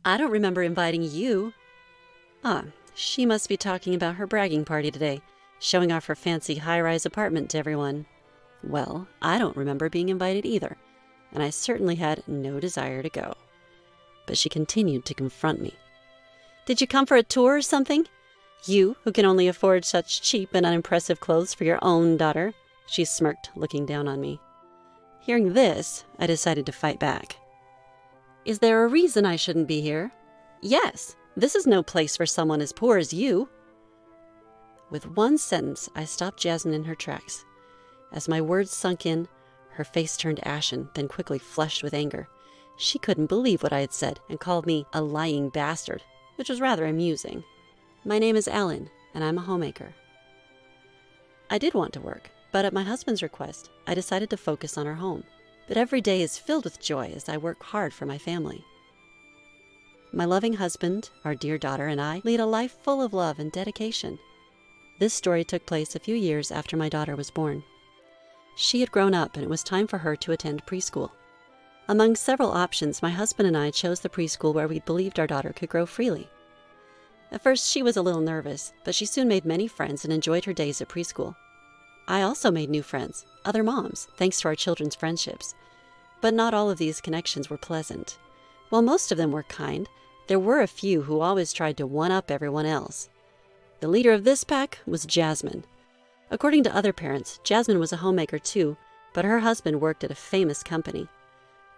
I don't remember inviting you. Ah, she must be talking about her bragging party today, showing off her fancy high-rise apartment to everyone. Well, I don't remember being invited either, and I certainly had no desire to go. But she continued to confront me. Did you come for a tour or something? You, who can only afford such cheap and unimpressive clothes for your own daughter? She smirked, looking down on me. Hearing this, I decided to fight back. Is there a reason I shouldn't be here? Yes, this is no place for someone as poor as you. With one sentence, I stopped Jasmine in her tracks. As my words sunk in, her face turned ashen, then quickly flushed with anger. She couldn't believe what I had said and called me a lying bastard, which was rather amusing. My name is Ellen, and I'm a homemaker. I did want to work, but at my husband's request, I decided to focus on our home. But every day is filled with joy as I work hard for my family. My loving husband, our dear daughter, and I lead a life full of love and dedication. This story took place a few years after my daughter was born. She had grown up, and it was time for her to attend preschool. Among several options, my husband and I chose the preschool where we believed our daughter could grow freely. At first, she was a little nervous, but she soon made many friends and enjoyed her days at preschool. I also made new friends, other moms, thanks to our children's friendships. But not all of these connections were pleasant. While most of them were kind, there were a few who always tried to one-up everyone else. The leader of this pack was Jasmine. According to other parents, Jasmine was a homemaker too, but her husband worked at a famous company.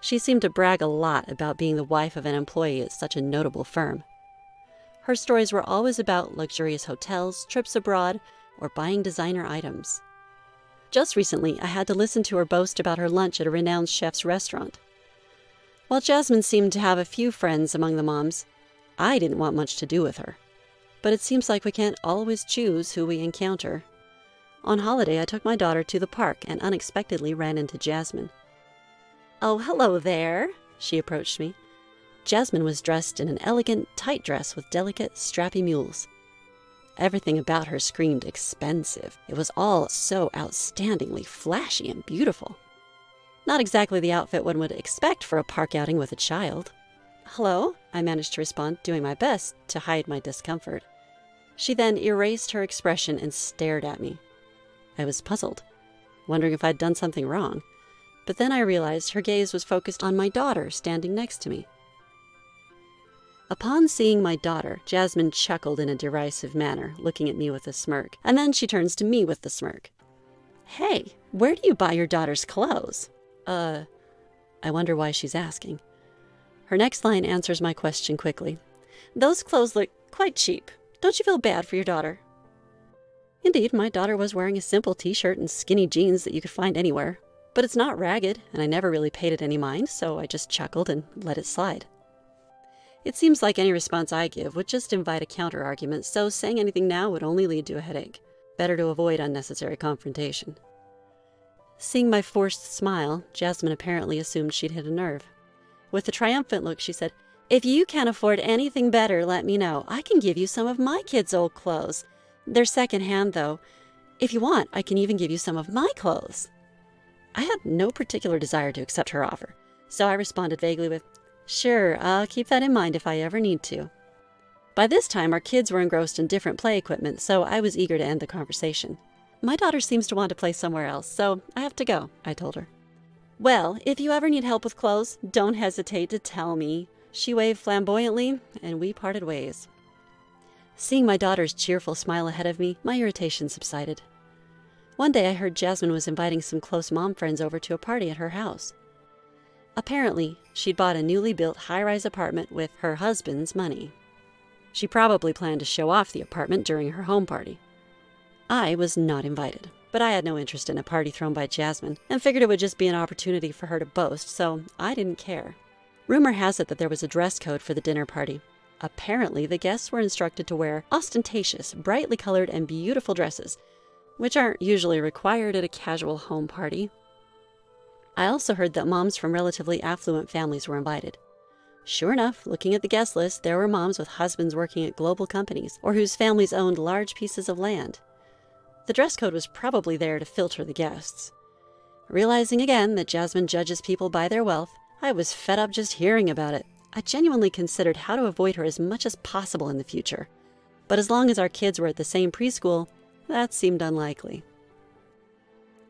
She seemed to brag a lot about being the wife of an employee at such a notable firm. Her stories were always about luxurious hotels, trips abroad, or buying designer items. Just recently, I had to listen to her boast about her lunch at a renowned chef's restaurant. While Jasmine seemed to have a few friends among the moms, I didn't want much to do with her. But it seems like we can't always choose who we encounter. On holiday, I took my daughter to the park and unexpectedly ran into Jasmine. "Oh, hello there," she approached me. Jasmine was dressed in an elegant, tight dress with delicate, strappy mules. Everything about her screamed expensive. It was all so outstandingly flashy and beautiful. Not exactly the outfit one would expect for a park outing with a child. "Hello," I managed to respond, doing my best to hide my discomfort. She then erased her expression and stared at me. I was puzzled, wondering if I'd done something wrong. But then I realized her gaze was focused on my daughter standing next to me. Upon seeing my daughter, Jasmine chuckled in a derisive manner, looking at me with a smirk, and then she turns to me with the smirk. "Hey, where do you buy your daughter's clothes?" I wonder why she's asking. Her next line answers my question quickly. "Those clothes look quite cheap. Don't you feel bad for your daughter?" Indeed, my daughter was wearing a simple t-shirt and skinny jeans that you could find anywhere. But it's not ragged, and I never really paid it any mind, so I just chuckled and let it slide. It seems like any response I give would just invite a counter-argument, so saying anything now would only lead to a headache. Better to avoid unnecessary confrontation. Seeing my forced smile, Jasmine apparently assumed she'd hit a nerve. With a triumphant look, she said, "If you can't afford anything better, let me know. I can give you some of my kids' old clothes. They're second-hand, though. If you want, I can even give you some of my clothes." I had no particular desire to accept her offer, so I responded vaguely with, "Sure, I'll keep that in mind if I ever need to." By this time, our kids were engrossed in different play equipment, so I was eager to end the conversation. "My daughter seems to want to play somewhere else, so I have to go," I told her. "Well, if you ever need help with clothes, don't hesitate to tell me." She waved flamboyantly, and we parted ways. Seeing my daughter's cheerful smile ahead of me, my irritation subsided. One day I heard Jasmine was inviting some close mom friends over to a party at her house. Apparently, she'd bought a newly built high-rise apartment with her husband's money. She probably planned to show off the apartment during her home party. I was not invited, but I had no interest in a party thrown by Jasmine and figured it would just be an opportunity for her to boast, so I didn't care. Rumor has it that there was a dress code for the dinner party. Apparently, the guests were instructed to wear ostentatious, brightly colored, and beautiful dresses, which aren't usually required at a casual home party. I also heard that moms from relatively affluent families were invited. Sure enough, looking at the guest list, there were moms with husbands working at global companies or whose families owned large pieces of land. The dress code was probably there to filter the guests. Realizing again that Jasmine judges people by their wealth, I was fed up just hearing about it. I genuinely considered how to avoid her as much as possible in the future. But as long as our kids were at the same preschool, that seemed unlikely.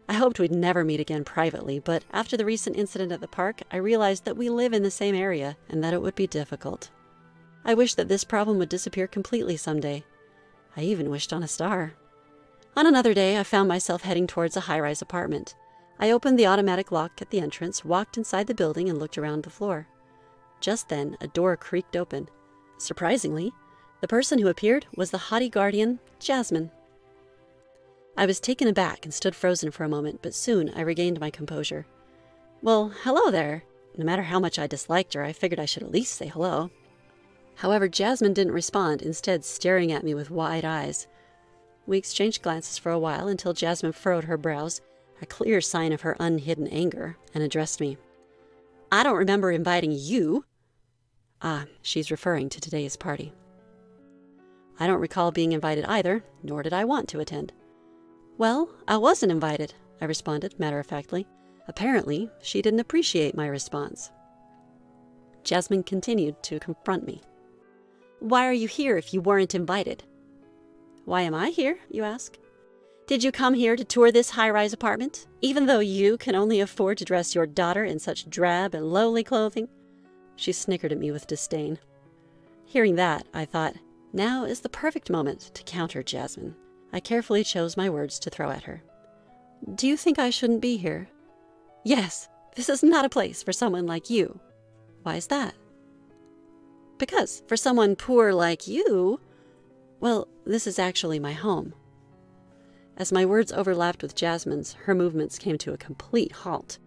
I hoped we'd never meet again privately, but after the recent incident at the park, I realized that we live in the same area and that it would be difficult. I wished that this problem would disappear completely someday. I even wished on a star. On another day, I found myself heading towards a high-rise apartment. I opened the automatic lock at the entrance, walked inside the building, and looked around the floor. Just then, a door creaked open. Surprisingly, the person who appeared was the haughty guardian, Jasmine. I was taken aback and stood frozen for a moment, but soon I regained my composure. Well, hello there. No matter how much I disliked her, I figured I should at least say hello. However, Jasmine didn't respond, instead staring at me with wide eyes. We exchanged glances for a while until Jasmine furrowed her brows, a clear sign of her unhidden anger, and addressed me. I don't remember inviting you. Ah, she's referring to today's party. I don't recall being invited either, nor did I want to attend. Well, I wasn't invited, I responded matter-of-factly. Apparently, she didn't appreciate my response. Jasmine continued to confront me. Why are you here if you weren't invited? Why am I here, you ask? Did you come here to tour this high-rise apartment, even though you can only afford to dress your daughter in such drab and lowly clothing? She snickered at me with disdain. Hearing that, I thought, now is the perfect moment to counter Jasmine. I carefully chose my words to throw at her. Do you think I shouldn't be here? Yes, this is not a place for someone like you. Why is that? Because for someone poor like you, well, this is actually my home. As my words overlapped with Jasmine's, her movements came to a complete halt.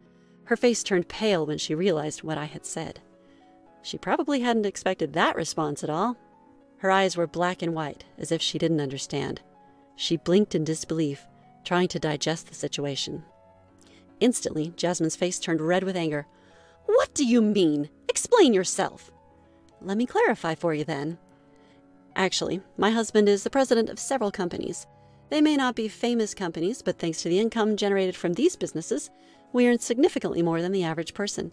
Her face turned pale when she realized what I had said. She probably hadn't expected that response at all. Her eyes were black and white, as if she didn't understand. She blinked in disbelief, trying to digest the situation. Instantly, Jasmine's face turned red with anger. What do you mean? Explain yourself. Let me clarify for you then. Actually, my husband is the president of several companies. They may not be famous companies, but thanks to the income generated from these businesses, we earn significantly more than the average person.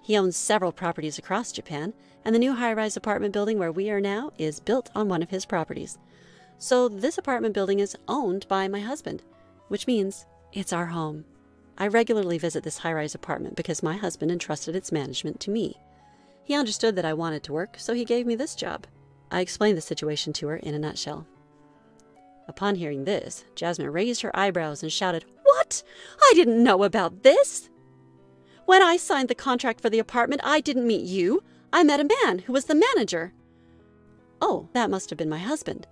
He owns several properties across Japan, and the new high-rise apartment building where we are now is built on one of his properties. So this apartment building is owned by my husband, which means it's our home. I regularly visit this high-rise apartment because my husband entrusted its management to me. He understood that I wanted to work, so he gave me this job. I explained the situation to her in a nutshell. Upon hearing this, Jasmine raised her eyebrows and shouted, What? I didn't know about this! When I signed the contract for the apartment, I didn't meet you. I met a man who was the manager. Oh, that must have been my husband.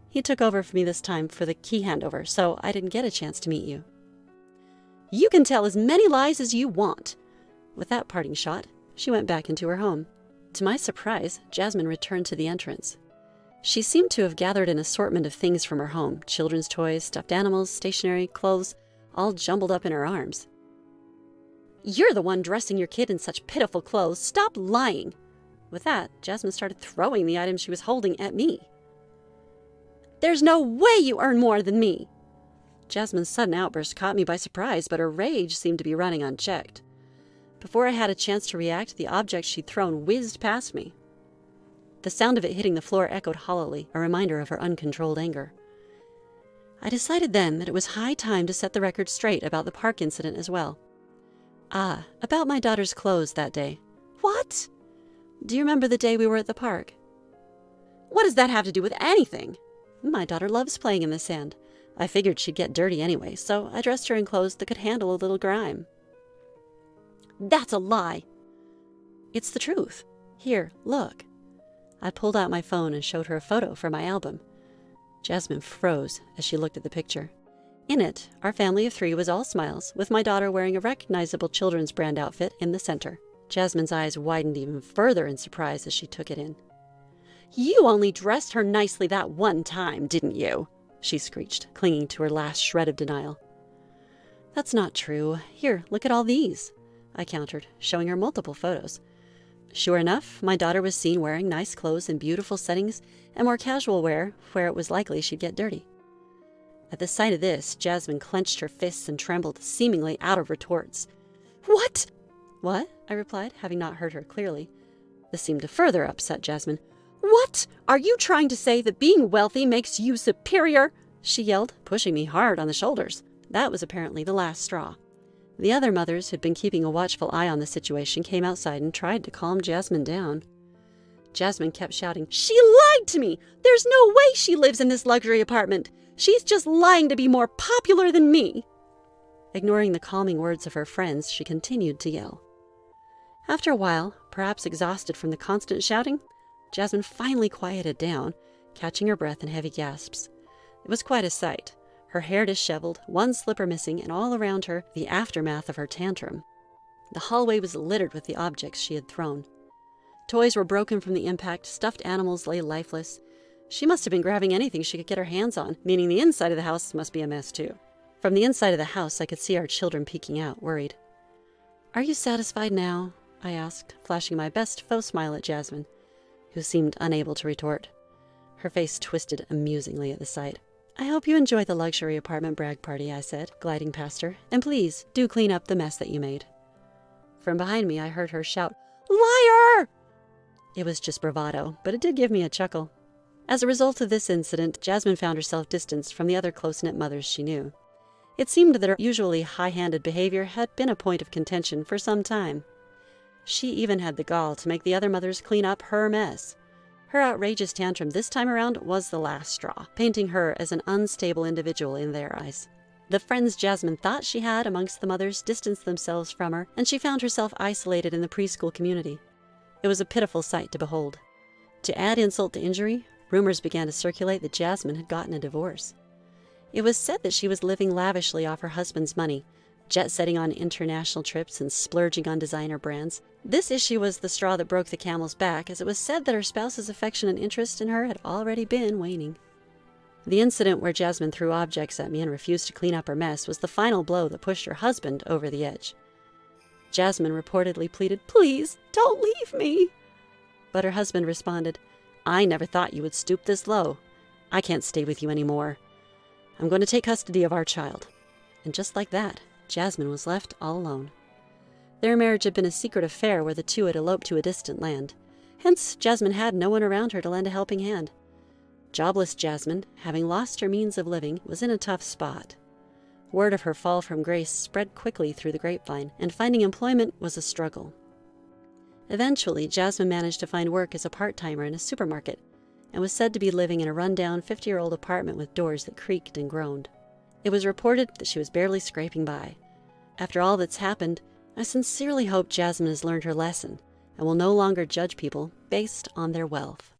He took over for me this time for the key handover, so I didn't get a chance to meet you. You can tell as many lies as you want. With that parting shot, she went back into her home. To my surprise, Jasmine returned to the entrance. She seemed to have gathered an assortment of things from her home, children's toys, stuffed animals, stationery, clothes, all jumbled up in her arms. You're the one dressing your kid in such pitiful clothes. Stop lying. With that, Jasmine started throwing the items she was holding at me. There's no way you earn more than me. Jasmine's sudden outburst caught me by surprise, but her rage seemed to be running unchecked. Before I had a chance to react, the object she'd thrown whizzed past me. The sound of it hitting the floor echoed hollowly, a reminder of her uncontrolled anger. I decided then that it was high time to set the record straight about the park incident as well. Ah, about my daughter's clothes that day. What? Do you remember the day we were at the park? What does that have to do with anything? My daughter loves playing in the sand. I figured she'd get dirty anyway, so I dressed her in clothes that could handle a little grime. That's a lie. It's the truth. Here, look. I pulled out my phone and showed her a photo from my album. Jasmine froze as she looked at the picture. In it, our family of 3 was all smiles, with my daughter wearing a recognizable children's brand outfit in the center. Jasmine's eyes widened even further in surprise as she took it in. You only dressed her nicely that one time, didn't you? She screeched, clinging to her last shred of denial. That's not true. Here, look at all these, I countered, showing her multiple photos. Sure enough, my daughter was seen wearing nice clothes in beautiful settings and more casual wear where it was likely she'd get dirty. At the sight of this, Jasmine clenched her fists and trembled, seemingly out of retorts. What? What? I replied, having not heard her clearly. This seemed to further upset Jasmine. "What? Are you trying to say that being wealthy makes you superior?" she yelled, pushing me hard on the shoulders. That was apparently the last straw. The other mothers who'd been keeping a watchful eye on the situation came outside and tried to calm Jasmine down. Jasmine kept shouting, "She lied to me! There's no way she lives in this luxury apartment! She's just lying to be more popular than me!" Ignoring the calming words of her friends, she continued to yell. After a while, perhaps exhausted from the constant shouting, Jasmine finally quieted down, catching her breath in heavy gasps. It was quite a sight. Her hair disheveled, one slipper missing, and all around her, the aftermath of her tantrum. The hallway was littered with the objects she had thrown. Toys were broken from the impact, stuffed animals lay lifeless. She must have been grabbing anything she could get her hands on, meaning the inside of the house must be a mess too. From the inside of the house, I could see our children peeking out, worried. "Are you satisfied now?" I asked, flashing my best faux smile at Jasmine, who seemed unable to retort. Her face twisted amusingly at the sight. "I hope you enjoy the luxury apartment brag party," I said, gliding past her. "And please, do clean up the mess that you made." From behind me, I heard her shout, "Liar!" It was just bravado, but it did give me a chuckle. As a result of this incident, Jasmine found herself distanced from the other close-knit mothers she knew. It seemed that her usually high-handed behavior had been a point of contention for some time. She even had the gall to make the other mothers clean up her mess. Her outrageous tantrum this time around was the last straw, painting her as an unstable individual in their eyes. The friends Jasmine thought she had amongst the mothers distanced themselves from her, and she found herself isolated in the preschool community. It was a pitiful sight to behold. To add insult to injury, rumors began to circulate that Jasmine had gotten a divorce. It was said that she was living lavishly off her husband's money, jet-setting on international trips and splurging on designer brands. This issue was the straw that broke the camel's back, as it was said that her spouse's affection and interest in her had already been waning. The incident where Jasmine threw objects at me and refused to clean up her mess was the final blow that pushed her husband over the edge. Jasmine reportedly pleaded, "Please, don't leave me." But her husband responded, "I never thought you would stoop this low. I can't stay with you anymore. I'm going to take custody of our child." And just like that, Jasmine was left all alone. Their marriage had been a secret affair where the two had eloped to a distant land. Hence, Jasmine had no one around her to lend a helping hand. Jobless Jasmine, having lost her means of living, was in a tough spot. Word of her fall from grace spread quickly through the grapevine, and finding employment was a struggle. Eventually, Jasmine managed to find work as a part-timer in a supermarket, and was said to be living in a run-down 50-year-old apartment with doors that creaked and groaned. It was reported that she was barely scraping by. After all that's happened, I sincerely hope Jasmine has learned her lesson and will no longer judge people based on their wealth.